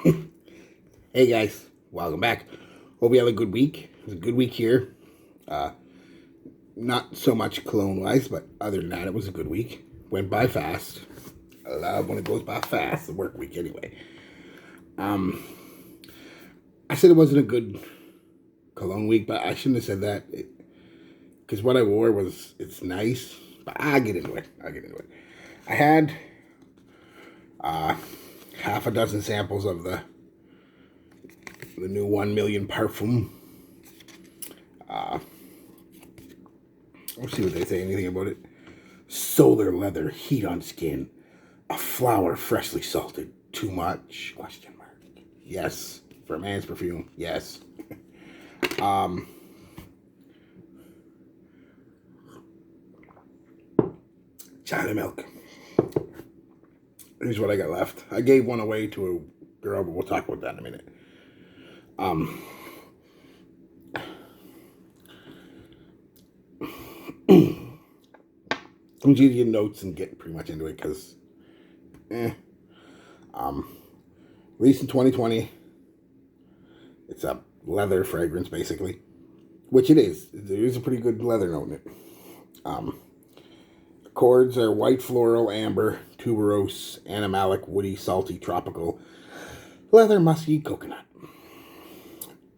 Hey guys, welcome back. Hope you had a good week. It was a good week here. Uh, Not so much cologne wise, but other than that, it was a good week. Went by fast. I love when it goes by fast. The work week, anyway. Um, I said it wasn't a good cologne week, but I shouldn't have said that because what I wore it's nice. But I'll get into it. I had uh, half a dozen samples of the new 1Million Parfum. Let's see what they say. Anything about it? Solar leather, heat on skin, a flower freshly salted. Too much? Question mark. Yes, for a man's perfume. Yes. um, China milk. Here's what I got left. I gave one away to a girl, but we'll talk about that in a minute. I'm just gonna get notes and get pretty much into it because, released in 2020. It's a leather fragrance, basically, which it is. There is a pretty good leather note in it. Chords are white floral, amber, tuberose, animalic, woody, salty, tropical, leather, musky, coconut.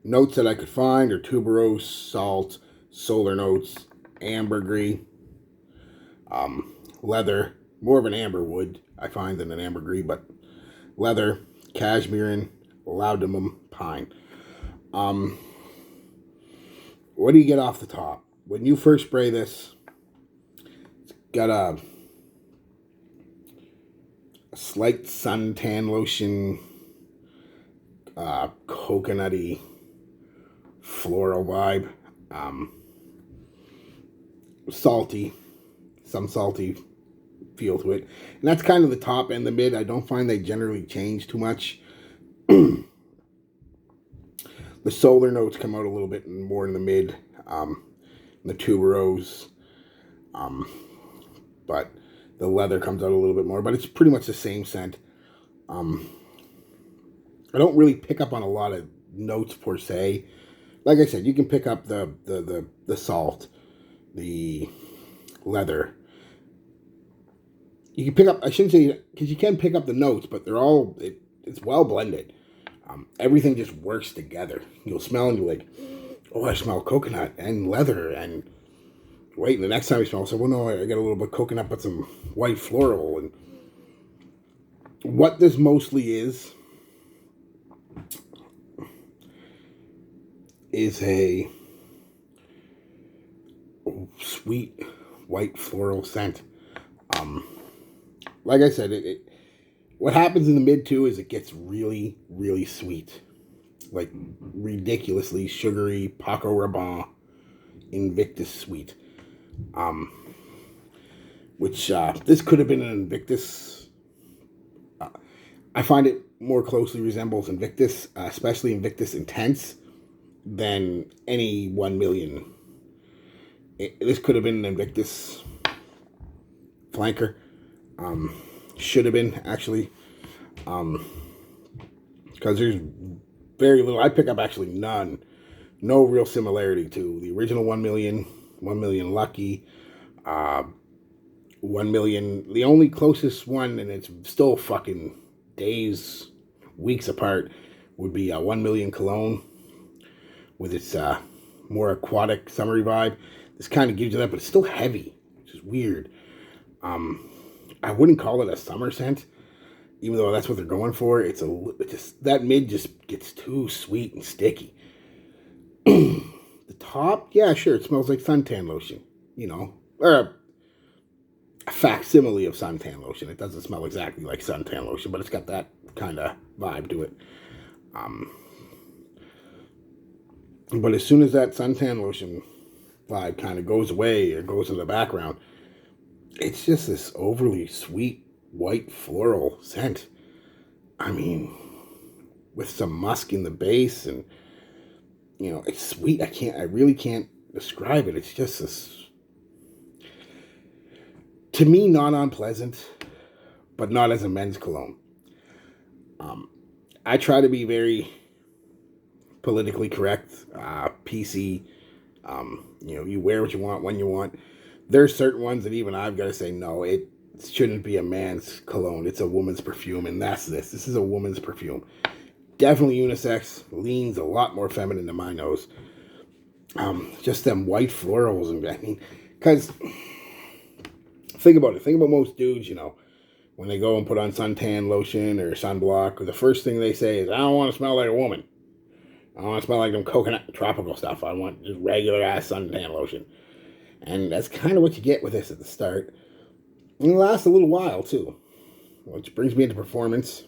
Notes that I could find are tuberose, salt, solar notes, ambergris, leather, more of an amber wood, I find, than an ambergris, but leather, cashmere, laudamum, pine. What do you get off the top? When you first spray this, it's got a slight suntan lotion, coconutty, floral vibe, salty, some salty feel to it. And that's kind of the top and the mid. I don't find they generally change too much. The solar notes come out a little bit more in the mid, the tuberose, but the leather comes out a little bit more. But it's pretty much the same scent. I don't really pick up on a lot of notes per se. Like I said, you can pick up the salt, the leather. You can pick up, I shouldn't say, because you can pick up the notes, but they're all, it's well blended. Everything just works together. You'll smell and you're like, oh, I smell coconut and leather. And wait, the next time you smell, so, well, no, I got a little bit of coconut, but some white floral. And what this mostly is a sweet white floral scent. Like I said, what happens in the mid too is it gets really, really sweet, like ridiculously sugary, Paco Rabanne, Invictus sweet. Which this could have been an Invictus. I find it more closely resembles Invictus, especially Invictus Intense, than any 1Million. This could have been an Invictus flanker. Should have been, actually, because there's very little. I pick up actually no real similarity to the original 1Million, 1Million Lucky, 1Million. The only closest one, and it's still fucking days, weeks apart, would be 1Million Cologne with its more aquatic, summery vibe. This kind of gives you that, but it's still heavy, which is weird. I wouldn't call it a summer scent, even though that's what they're going for. It's just that mid just gets too sweet and sticky. The top, yeah, sure, it smells like suntan lotion, or a facsimile of suntan lotion. It doesn't smell exactly like suntan lotion, but it's got that kind of vibe to it. But as soon as that suntan lotion vibe kind of goes away or goes in the background, it's just this overly sweet white floral scent. I mean, with some musk in the base, and it's sweet. I really can't describe it. It's just this, to me, not unpleasant, but not as a men's cologne. I try to be very politically correct, PC. You wear what you want when you want. There's certain ones that even I've got to say, no, it shouldn't be a man's cologne. It's a woman's perfume, and that's this. This is a woman's perfume. Definitely unisex, leans a lot more feminine than my nose. Just them white florals, and I mean, because think about it. Think about most dudes, when they go and put on suntan lotion or sunblock, the first thing they say is, I don't want to smell like a woman. I don't want to smell like them coconut tropical stuff. I want just regular ass suntan lotion. And that's kind of what you get with this at the start. And it lasts a little while too. Which brings me into performance.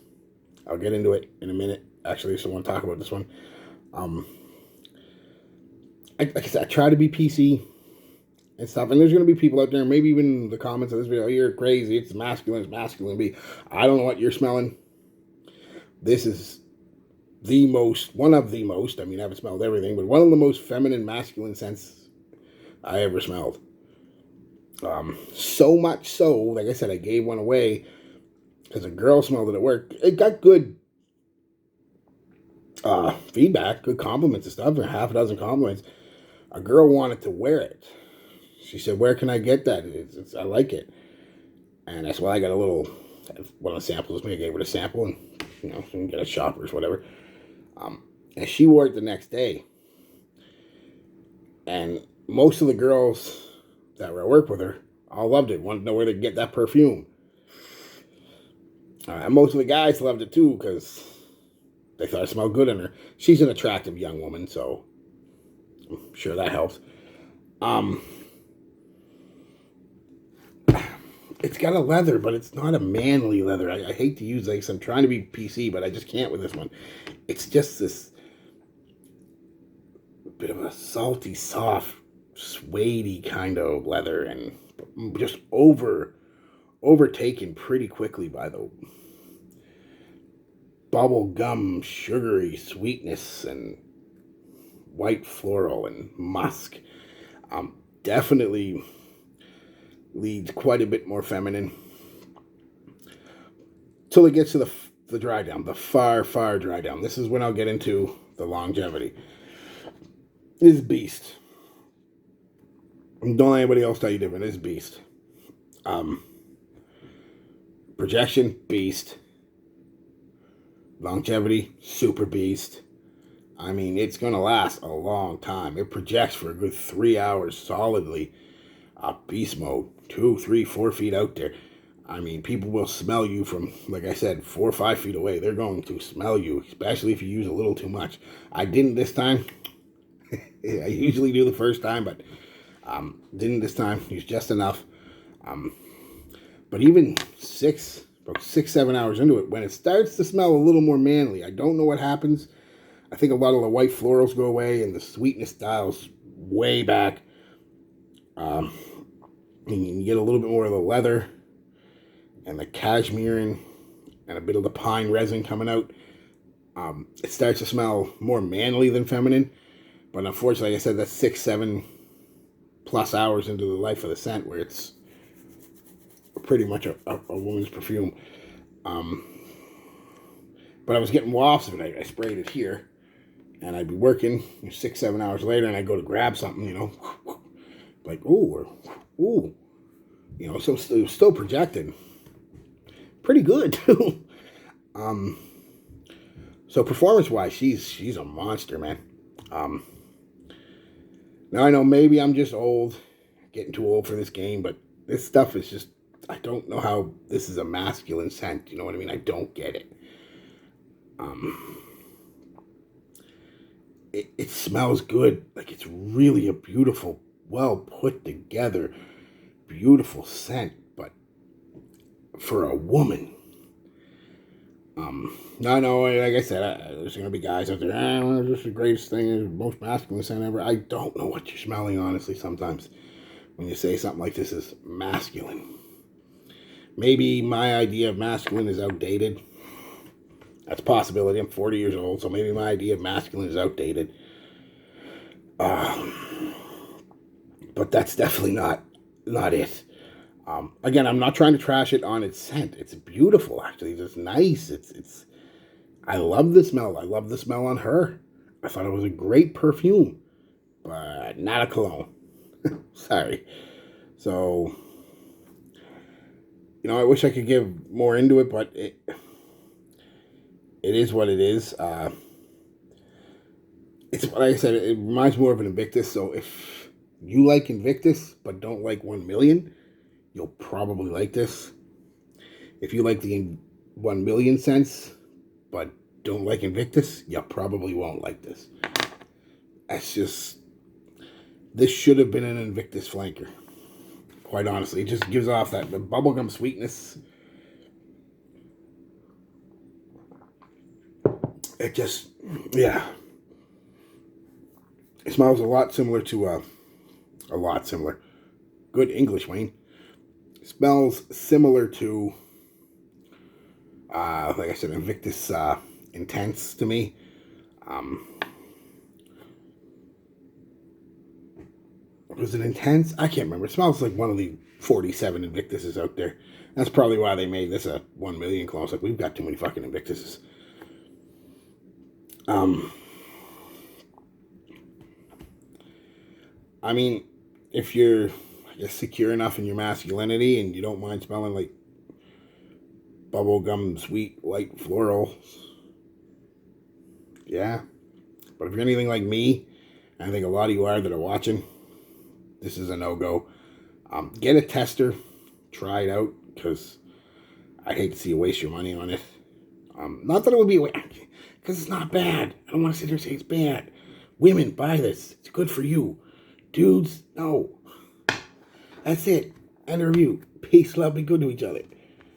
I'll get into it in a minute. Actually, so I want to talk about this one. Like I said, I try to be PC and stuff. And there's going to be people out there, maybe even in the comments of this video, you're crazy. It's masculine. I don't know what you're smelling. This is one of the most, I mean, I haven't smelled everything, but one of the most feminine, masculine scents I ever smelled. So much so, like I said, I gave one away because a girl smelled it at work. It got good feedback, good compliments and stuff, and half a dozen compliments. A girl wanted to wear it. She said, where can I get that? I like it. And that's why I got one of the samples. I gave her a sample and, she can get a Shoppers, whatever. And she wore it the next day. And most of the girls that were at work with her all loved it, wanted to know where they could get that perfume. And most of the guys loved it too because they thought it smelled good on her. She's an attractive young woman, so I'm sure that helps. It's got a leather, but it's not a manly leather. I hate to use this. I'm trying to be PC, but I just can't with this one. It's just this bit of a salty, soft, suede-y kind of leather, and just overtaken pretty quickly by the bubble gum, sugary sweetness and white floral and musk. Definitely leads quite a bit more feminine till it gets to the dry down, the far dry down. This is when I'll get into the longevity. This beast. Don't let anybody else tell you different. This beast. Projection, beast. Longevity, super beast. I mean, it's going to last a long time. It projects for a good 3 hours solidly. Beast mode, 2, 3, 4 feet out there. I mean, people will smell you from, like I said, 4 or 5 feet away. They're going to smell you, especially if you use a little too much. I didn't this time. I usually do the first time, but didn't this time. Used just enough. But even 6-7 hours into it, when it starts to smell a little more manly, I don't know what happens. I think a lot of the white florals go away and the sweetness dials way back. And you get a little bit more of the leather and the cashmere and a bit of the pine resin coming out. It starts to smell more manly than feminine. But unfortunately, like I said, that's 6-7 plus hours into the life of the scent where it's pretty much a woman's perfume. But I was getting wafts of it. I sprayed it here. And I'd be working 6-7 hours later and I'd go to grab something, like, ooh, so it was still projected. Pretty good, too. So performance-wise, she's a monster, man. Now I know maybe I'm just old, getting too old for this game, but this stuff is just, I don't know how this is a masculine scent, you know what I mean? I don't get it. It smells good, like it's really a beautiful, well put together, beautiful scent, but for a woman, no, like I said, there's going to be guys out there, this is the greatest thing, the most masculine scent ever. I don't know what you're smelling, honestly, sometimes, when you say something like this is masculine. Maybe my idea of masculine is outdated. That's a possibility. I'm 40 years old, so maybe my idea of masculine is outdated. But that's definitely not it. Again, I'm not trying to trash it on its scent. It's beautiful, actually. It's nice. I love the smell. I love the smell on her. I thought it was a great perfume, but not a cologne. Sorry. So, I wish I could give more into it, but it is what it is. It's like I said, it reminds more of an Invictus. So if you like Invictus but don't like 1Million, you'll probably like this. If you like the 1Million scents but don't like Invictus, you probably won't like this. That's just, this should have been an Invictus flanker. Quite honestly, it just gives off the bubblegum sweetness. It just, yeah. It smells a lot similar to, a lot similar. Good English, Wayne. It smells similar to, like I said, Invictus Intense to me. Was it Intense? I can't remember. It smells like one of the 47 Invictuses out there. That's probably why they made this a 1Million clone. It's like, we've got too many fucking Invictuses. I mean, if you're, I guess, secure enough in your masculinity and you don't mind smelling like bubblegum, sweet, light florals, yeah. But if you're anything like me, and I think a lot of you are that are watching, this is a no-go. Get a tester, try it out, because I hate to see you waste your money on it. Not that it would be, because it's not bad. I don't want to sit here and say it's bad. Women, buy this. It's good for you. Dudes, no. That's it. End of review. Peace, love, be good to each other.